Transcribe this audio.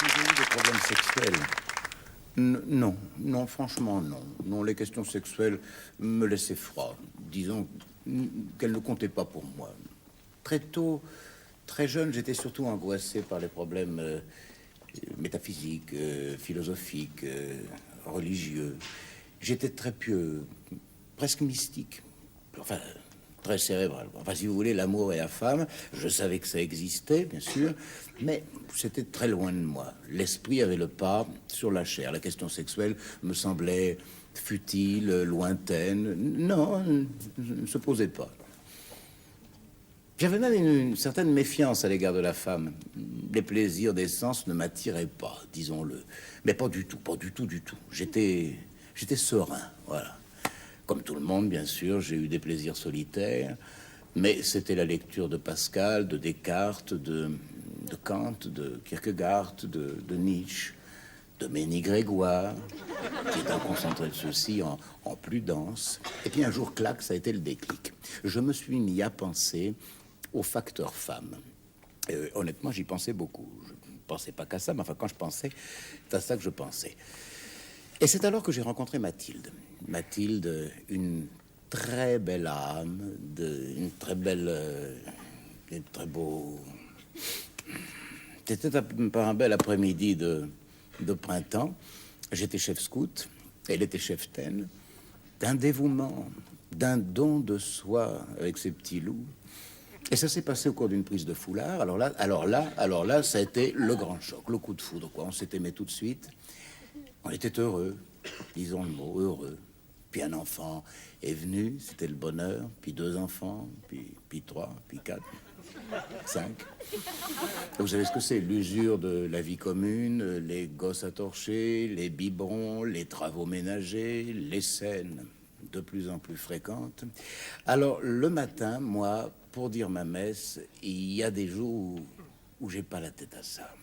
J'ai eu des problèmes sexuels. Non, non, franchement, non. Non, les questions sexuelles me laissaient froid. Disons qu'elles ne comptaient pas pour moi. Très tôt, très jeune, j'étais surtout angoissé par les problèmes métaphysiques, philosophiques, religieux. J'étais très pieux, presque mystique. Enfin, très cérébral. Enfin, si vous voulez, l'amour et la femme, je savais que ça existait, bien sûr, mais c'était très loin de moi. L'esprit avait le pas sur la chair. La question sexuelle me semblait futile, lointaine. Non, ne se posait pas. J'avais même une certaine méfiance à l'égard de la femme. Les plaisirs des sens ne m'attiraient pas, disons-le. Mais pas du tout, pas du tout, du tout. J'étais serein, voilà. Comme tout le monde, bien sûr, j'ai eu des plaisirs solitaires, mais c'était la lecture de Pascal, de Descartes, de Kant, de Kierkegaard, de Nietzsche, de Ménie Grégoire, qui est un concentré de ceci en plus dense. Et puis un jour, clac, ça a été le déclic. Je me suis mis à penser au facteur femme. Honnêtement, j'y pensais beaucoup. Je ne pensais pas qu'à ça, mais enfin, quand je pensais, c'est à ça que je pensais. Et c'est alors que j'ai rencontré Mathilde. Mathilde, une très belle âme, une très belle, un très beau. C'était un bel après-midi de printemps. J'étais chef scout, elle était chef ten. D'un dévouement, d'un don de soi avec ses petits loups. Et ça s'est passé au cours d'une prise de foulard. Alors là, ça a été le grand choc, le coup de foudre, quoi. On s'est aimé tout de suite. On était heureux, disons le mot, heureux. Puis un enfant est venu, c'était le bonheur. Puis deux enfants, puis trois, puis quatre, 5. Vous savez ce que c'est, l'usure de la vie commune, les gosses à torcher, les biberons, les travaux ménagers, les scènes de plus en plus fréquentes. Alors le matin, moi, pour dire ma messe, il y a des jours où j'ai pas la tête à ça.